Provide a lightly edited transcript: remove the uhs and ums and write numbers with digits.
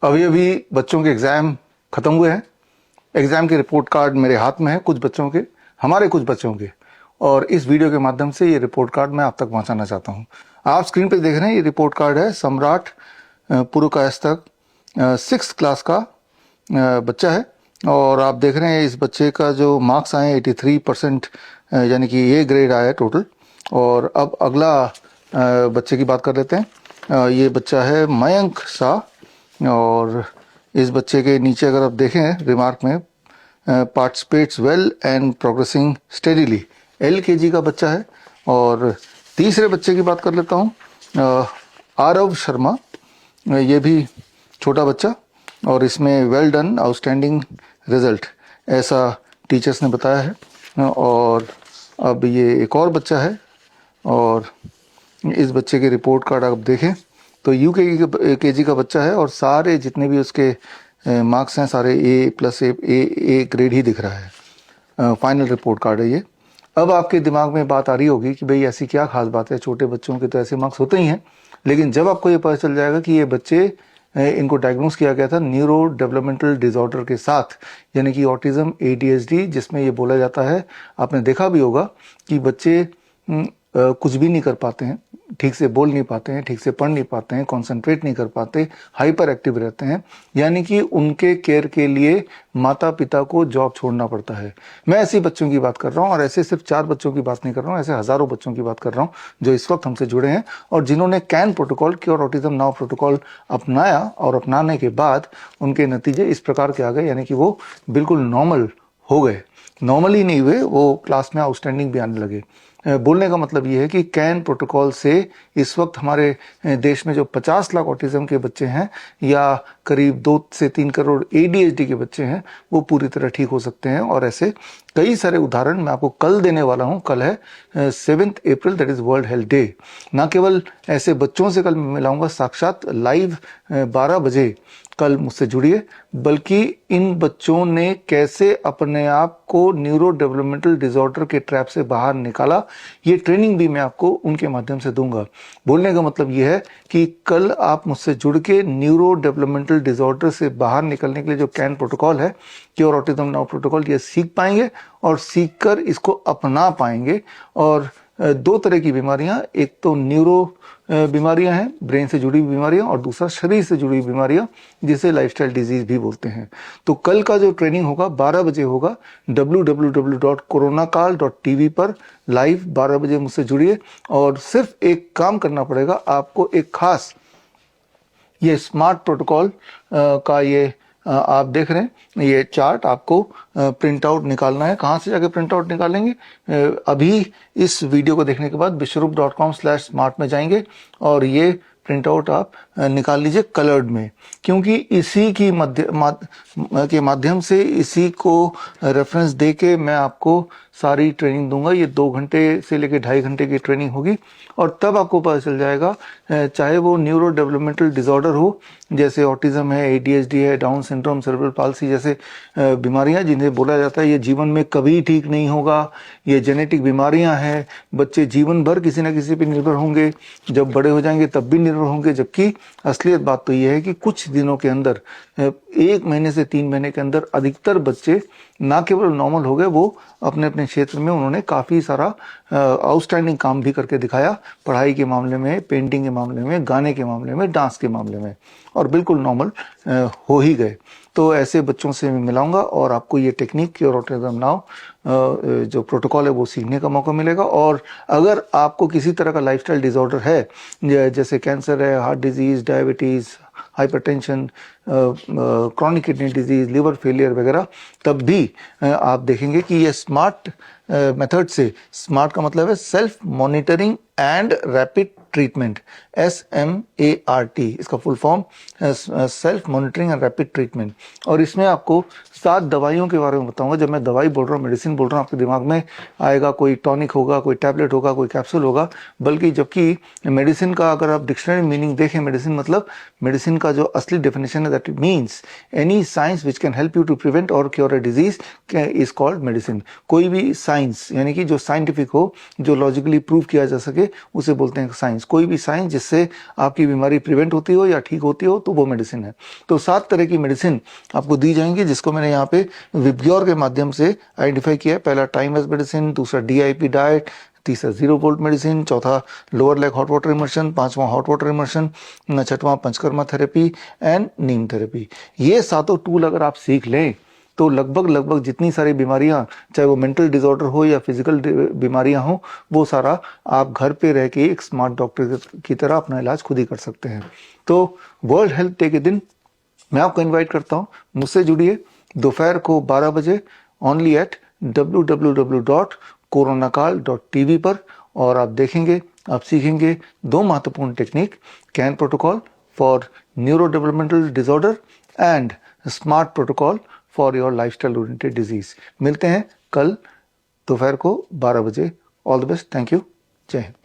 अभी अभी बच्चों के एग्ज़ाम ख़त्म हुए हैं। एग्ज़ाम के रिपोर्ट कार्ड मेरे हाथ में है, कुछ बच्चों के, हमारे कुछ बच्चों के, और इस वीडियो के माध्यम से ये रिपोर्ट कार्ड मैं आप तक पहुंचाना चाहता हूं। आप स्क्रीन पे देख रहे हैं, ये रिपोर्ट कार्ड है सम्राट पुरकायस्थ 6th क्लास का बच्चा है। और आप देख रहे हैं इस बच्चे का जो मार्क्स आए 83%, यानी कि ए ग्रेड आया है टोटल। और अब अगला बच्चे की बात कर लेते हैं। ये बच्चा है मयंक शाह, और इस बच्चे के नीचे अगर आप देखें रिमार्क में, participates well and progressing steadily, LKG का बच्चा है। और तीसरे बच्चे की बात कर लेता हूँ, आरव शर्मा, ये भी छोटा बच्चा, और इसमें वेल डन, आउटस्टैंडिंग रिजल्ट, ऐसा टीचर्स ने बताया है। और अब ये एक और बच्चा है, और इस बच्चे के रिपोर्ट कार्ड आप देखें तो UKG का बच्चा है, और सारे जितने भी उसके मार्क्स हैं सारे A+ ग्रेड ही दिख रहा है। फाइनल रिपोर्ट कार्ड है ये। अब आपके दिमाग में बात आ रही होगी कि भाई ऐसी क्या खास बात है, छोटे बच्चों के तो ऐसे मार्क्स होते ही हैं। लेकिन जब आपको ये पता चल जाएगा कि ये बच्चे, इनको डायग्नोस किया गया था न्यूरो डेवलपमेंटल डिसऑर्डर के साथ, यानी कि ऑटिज्म ADHD, जिसमें ये बोला जाता है, आपने देखा भी होगा कि बच्चे कुछ भी नहीं कर पाते हैं, ठीक से बोल नहीं पाते हैं, ठीक से पढ़ नहीं पाते हैं, कंसंट्रेट नहीं कर पाते, हाइपर एक्टिव रहते हैं, यानी कि उनके केयर के लिए माता पिता को जॉब छोड़ना पड़ता है। मैं ऐसे बच्चों की बात कर रहा हूँ, और ऐसे सिर्फ 4 बच्चों की बात नहीं कर रहा हूँ, ऐसे हजारों बच्चों की बात कर रहा हूँ जो इस वक्त हमसे जुड़े हैं, और जिन्होंने can protocol, cure autism now protocol अपनाया, और अपनाने के बाद उनके नतीजे इस प्रकार के आ गए, यानी कि वो बिल्कुल नॉर्मल हो गए। नॉर्मल ही नहीं हुए, वो क्लास में आउटस्टैंडिंग भी आने लगे। बोलने का मतलब ये है कि कैन प्रोटोकॉल से इस वक्त हमारे देश में जो 50 लाख ऑटिज्म के बच्चे हैं, या करीब 2 से 3 करोड़ ADHD के बच्चे हैं, वो पूरी तरह ठीक हो सकते हैं। और ऐसे कई सारे उदाहरण मैं आपको कल देने वाला हूं। कल है 7 अप्रैल, that is World Health Day. ना केवल ऐसे बच्चों से कल मिलाऊंगा साक्षात लाइव 12 बजे, कल मुझसे जुड़िए, बल्कि इन बच्चों ने कैसे अपने आप को न्यूरो डेवलपमेंटल डिसऑर्डर के ट्रैप से बाहर निकाला, ये ट्रेनिंग भी मैं आपको उनके माध्यम से दूंगा। बोलने का मतलब ये है कि कल आप मुझसे जुड़ के न्यूरो डेवलपमेंटल डिसऑर्डर से बाहर निकलने के लिए जो कैन प्रोटोकॉल है, क्योर ऑटिज्म नाउ प्रोटोकॉल, ये सीख पाएंगे, और सीखकर इसको अपना पाएंगे। और 2 तरह की बीमारियां, एक तो न्यूरो बीमारियां हैं, ब्रेन से जुड़ी बीमारियां, और दूसरा शरीर से जुड़ी बीमारियां, जिसे लाइफस्टाइल डिजीज भी बोलते हैं। तो कल का जो ट्रेनिंग होगा 12 बजे होगा, www.coronakal.tv पर लाइव 12 बजे मुझसे जुड़िए। और सिर्फ एक काम करना पड़ेगा आपको, एक खास ये स्मार्ट प्रोटोकॉल का ये आप देख रहे हैं, ये चार्ट आपको प्रिंट आउट निकालना है। कहाँ से जाके प्रिंट आउट निकालेंगे? अभी इस वीडियो को देखने के बाद विश्वरूप.com/smart में जाएंगे, और ये प्रिंट आउट आप निकाल लीजिए कलर्ड में, क्योंकि इसी की के माध्यम से, इसी को रेफरेंस दे के मैं आपको सारी ट्रेनिंग दूंगा। ये 2 घंटे से लेकर 2.5 घंटे की ट्रेनिंग होगी, और तब आपको पता चल जाएगा, चाहे वो न्यूरो डेवलपमेंटल डिसऑर्डर हो, जैसे ऑटिज्म है, ADHD है, डाउन सिंड्रोम, सेरेब्रल पाल्सी जैसे बीमारियां, जिन्हें बोला जाता है ये जीवन में कभी ठीक नहीं होगा, ये जेनेटिक बीमारियां हैं, बच्चे जीवन भर किसी न किसी पर निर्भर होंगे, जब बड़े हो जाएंगे तब भी निर्भर होंगे। जबकि असलियत बात तो ये है कि कुछ दिनों के अंदर, 1 महीने से 3 महीने के अंदर अधिकतर बच्चे ना केवल नॉर्मल हो गए, वो अपने अपने क्षेत्र में उन्होंने काफ़ी सारा आउटस्टैंडिंग काम भी करके दिखाया, पढ़ाई के मामले में, पेंटिंग के मामले में, गाने के मामले में, डांस के मामले में, और बिल्कुल नॉर्मल हो ही गए। तो ऐसे बच्चों से मैं मिलाऊंगा, और आपको ये टेक्निक, क्योर ऑटिज्म नाउ जो प्रोटोकॉल है वो सीखने का मौका मिलेगा। और अगर आपको किसी तरह का लाइफस्टाइल डिसऑर्डर है, जैसे कैंसर है, heart disease, diabetes, hypertension, chronic kidney disease, liver failure वगैरह, तब भी आप देखेंगे कि ये स्मार्ट मेथड से, स्मार्ट का मतलब है self monitoring and rapid treatment, SMART, इसका full form self monitoring and rapid treatment. और इसमें आपको 7 दवाइयों के बारे में बताऊंगा। जब मैं दवाई बोल रहा हूँ, मेडिसिन बोल रहा हूँ, आपके दिमाग में आएगा कोई टॉनिक होगा, कोई टैबलेट होगा, कोई कैप्सूल होगा, बल्कि जबकि मेडिसिन का अगर आप डिक्शनरी मीनिंग देखें, मेडिसिन मतलब, मेडिसिन का जो असली डेफिनेशन है, that means any science which can help you to prevent और cure a disease is called medicine. कोई भी साइंस, यानी कि जो साइंटिफिक हो, जो लॉजिकली प्रूव किया जा सके, उसे बोलते हैं साइंस। कोई भी साइंस जिससे आपकी बीमारी प्रिवेंट होती हो या ठीक होती हो, तो वो मेडिसिन है। तो 7 तरह की मेडिसिन आपको दी जाएंगी, जिसको मैंने यहाँ पे विबग्योर के माध्यम से आइडेंटिफाई किया है। पहला टाइम एज मेडिसिन, दूसरा DIP डाइट, तीसरा 0 वोल्ट मेडिसिन, चौथा lower leg hot water immersion, पांचवा हॉट वाटर इमर्शन, छठवां panchakarma therapy and Neem therapy. ये सातों टूल अगर आप सीख लें तो लगभग जितनी सारी बीमारियां, चाहे वो मेंटल डिसऑर्डर हो या फिजिकल बीमारियां हो, वो सारा आप घर पे रह के एक स्मार्ट डॉक्टर की तरह अपना इलाज खुद ही कर सकते हैं। तो वर्ल्ड हेल्थ डे के दिन मैं आपको इनवाइट करता हूं, मुझसे जुड़िए दोपहर को 12 बजे ओनली एट www.coronakal.tv पर, और आप देखेंगे, आप सीखेंगे 2 महत्वपूर्ण technique, can protocol for neuro developmental disorder and smart protocol for your lifestyle oriented disease. मिलते हैं कल दोपहर को 12 बजे। All the best, thank you, जय हिंद।